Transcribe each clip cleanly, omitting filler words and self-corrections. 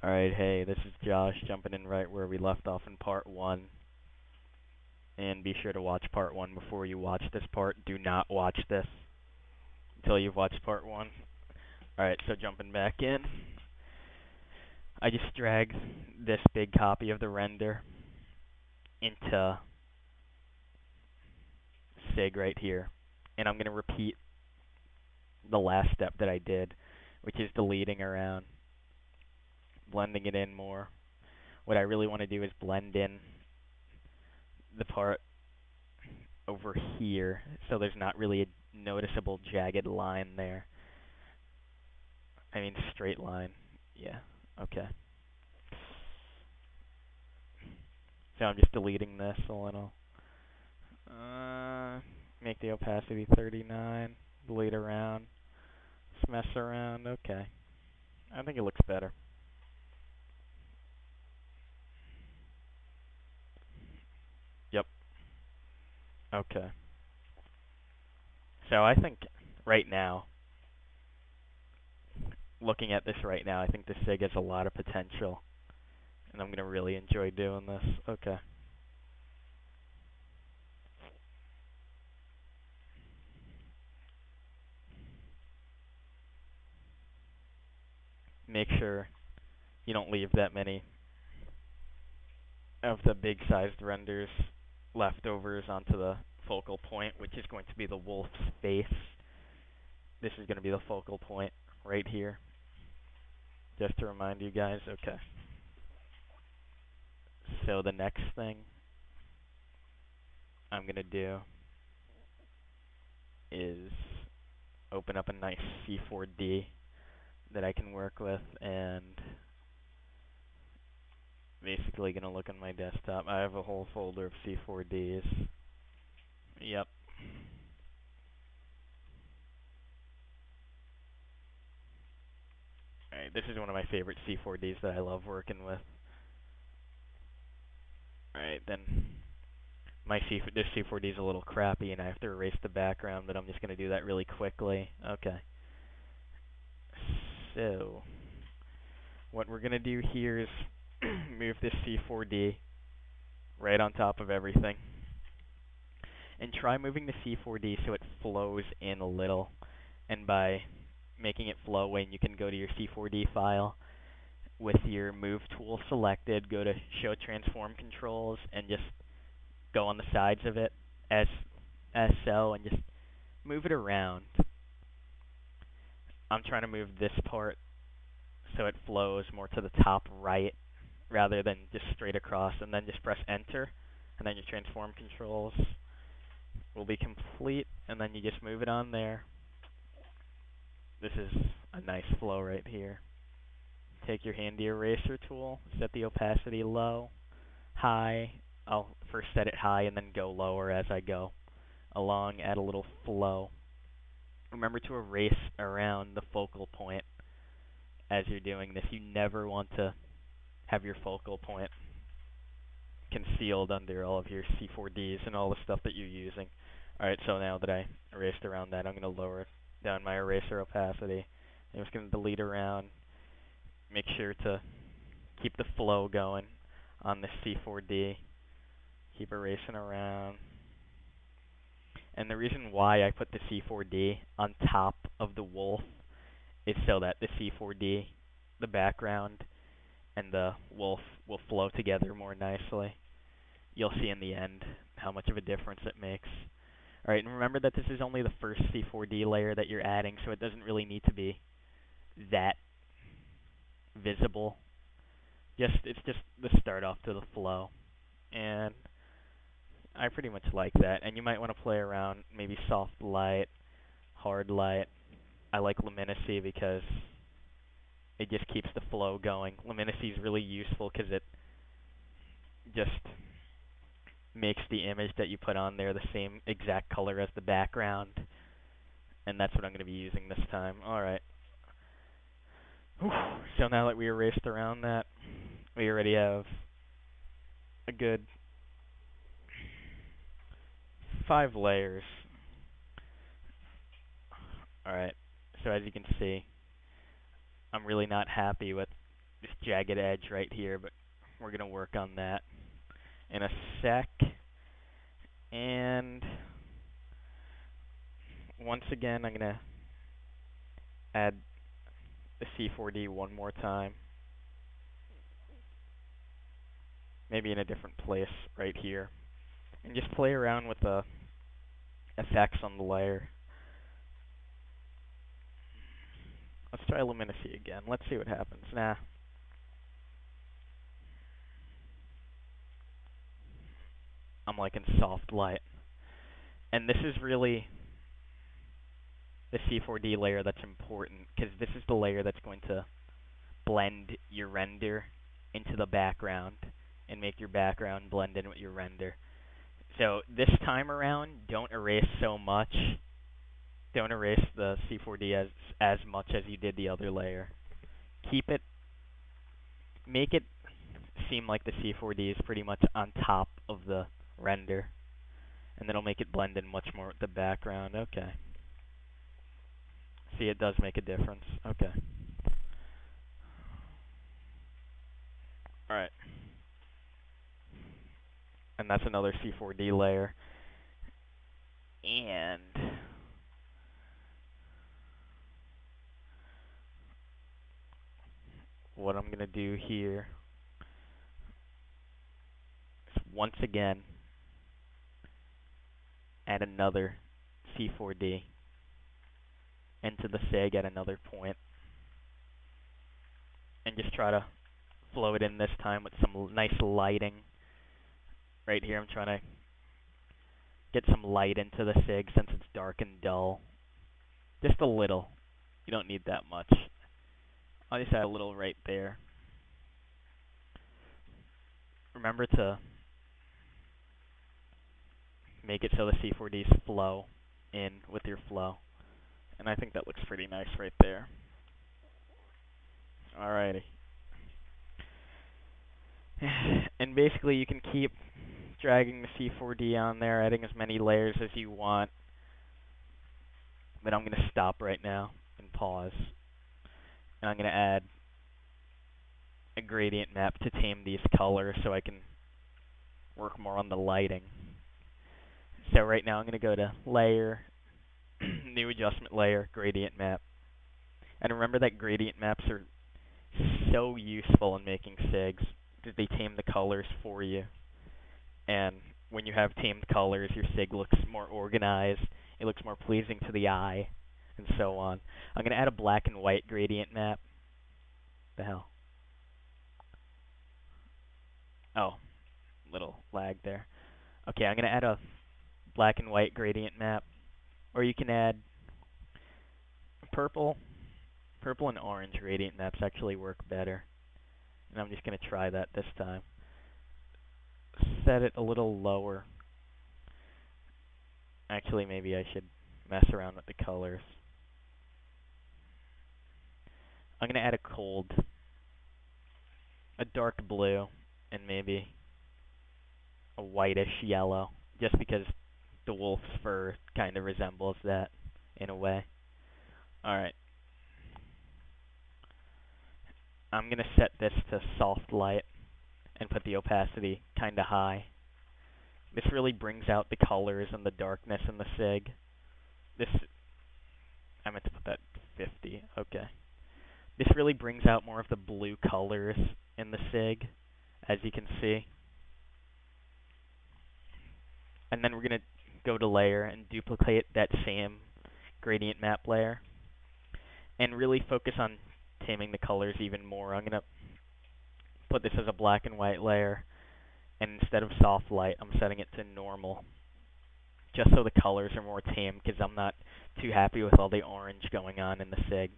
Alright, hey, this is Josh jumping in right where we left off in part 1. And be sure to watch part 1 before you watch this part. Do not watch this until you've watched part 1. Alright, so jumping back in. I just dragged this big copy of the render into SIG right here. And I'm going to repeat the last step that I did, which is deleting around, blending it in more. What I really want to do is blend in the part over here so there's not really a noticeable jagged line there. I mean straight line. Yeah, okay. So I'm just deleting this a little. Make the opacity 39. Delete around. Just mess around. Okay. I think it looks better. Yep. Okay. So I think right now, looking at this right now, I think the SIG has a lot of potential. And I'm going to really enjoy doing this. Okay. Make sure you don't leave that many of the big sized renders leftovers onto the focal point, which is going to be the wolf's face. This is going to be the focal point right here. Just to remind you guys, okay. So the next thing I'm going to do is open up a nice C4D that I can work with, and basically going to look on my desktop. I have a whole folder of C4Ds. Yep. Alright, this is one of my favorite C4Ds that I love working with. Alright, then this C4D is a little crappy and I have to erase the background, but I'm just going to do that really quickly. Okay. So, what we're going to do here is move this C4D right on top of everything. And try moving the C4D so it flows in a little. And by making it flow in, you can go to your C4D file with your move tool selected, go to show transform controls, and just go on the sides of it as so, and just move it around. I'm trying to move this part so it flows more to the top right rather than just straight across, and then just press enter, and then your transform controls will be complete, and then you just move it on there. This is a nice flow right here. Take your handy eraser tool, set the opacity low, high. I'll first set it high and then go lower as I go along, add a little flow. Remember to erase around the focal point as you're doing this. You never want to have your focal point concealed under all of your C4Ds and all the stuff that you're using. Alright, so now that I erased around that, I'm going to lower down my eraser opacity. I'm just going to delete around. Make sure to keep the flow going on the C4D. Keep erasing around. And the reason why I put the C4D on top of the wolf is so that the C4D, the background, and the wolf will flow together more nicely. You'll see in the end how much of a difference it makes. Alright, and remember that this is only the first C4D layer that you're adding, so it doesn't really need to be that visible. It's just the start off to the flow. And I pretty much like that. And you might want to play around maybe soft light, hard light. I like luminosity because it just keeps the flow going. Luminosity is really useful because it just makes the image that you put on there the same exact color as the background. And that's what I'm going to be using this time. Alright. So now that we erased around that, we already have a good 5 layers. Alright, so as you can see, I'm really not happy with this jagged edge right here, but we're going to work on that in a sec. And once again, I'm going to add the C4D one more time. Maybe in a different place right here. And just play around with the effects on the layer. Let's try luminosity again. Let's see what happens. Nah. I'm liking soft light. And this is really the C4D layer that's important, because this is the layer that's going to blend your render into the background and make your background blend in with your render. So this time around, don't erase so much. Don't erase the C4D as much as you did the other layer. Keep it, make it seem like the C4D is pretty much on top of the render, and then it'll make it blend in much more with the background. Okay. See, it does make a difference. Okay. Alright. And that's another C4D layer. And what I'm going to do here is once again add another C4D into the SIG at another point. And just try to flow it in this time with some nice lighting. Right here I'm trying to get some light into the SIG since it's dark and dull. Just a little. You don't need that much. I'll just add a little right there. Remember to make it so the C4Ds flow in with your flow. And I think that looks pretty nice right there. Alrighty. And basically you can keep dragging the C4D on there, adding as many layers as you want. But I'm going to stop right now and pause. And I'm going to add a gradient map to tame these colors so I can work more on the lighting. So right now I'm going to go to Layer, New Adjustment Layer, Gradient Map. And remember that gradient maps are so useful in making SIGs, because they tame the colors for you. And when you have tamed colors, your SIG looks more organized, it looks more pleasing to the eye, and so on. I'm going to add a black and white gradient map. The hell? Oh, little lag there. Okay, I'm going to add a black and white gradient map, or you can add purple. Purple and orange gradient maps actually work better. And I'm just going to try that this time. Set it a little lower. Actually, maybe I should mess around with the colors. I'm going to add a dark blue, and maybe a whitish yellow, just because the wolf's fur kind of resembles that in a way. Alright. I'm going to set this to soft light and put the opacity kind of high. This really brings out the colors and the darkness in the SIG. I meant to put that 50, okay. This really brings out more of the blue colors in the SIG, as you can see. And then we're going to go to Layer and duplicate that same gradient map layer. And really focus on taming the colors even more. I'm going to put this as a black and white layer. And instead of soft light, I'm setting it to normal. Just so the colors are more tame, because I'm not too happy with all the orange going on in the SIG.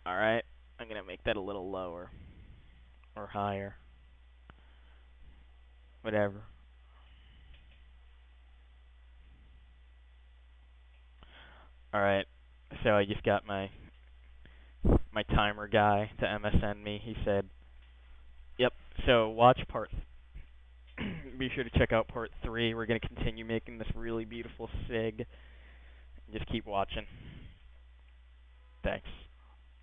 Alright, I'm going to make that a little lower. Or higher. Whatever. Alright, so I just got my timer guy to MSN me. He said, yep, so watch part. Be sure to check out part 3. We're going to continue making this really beautiful SIG. Just keep watching. Thanks.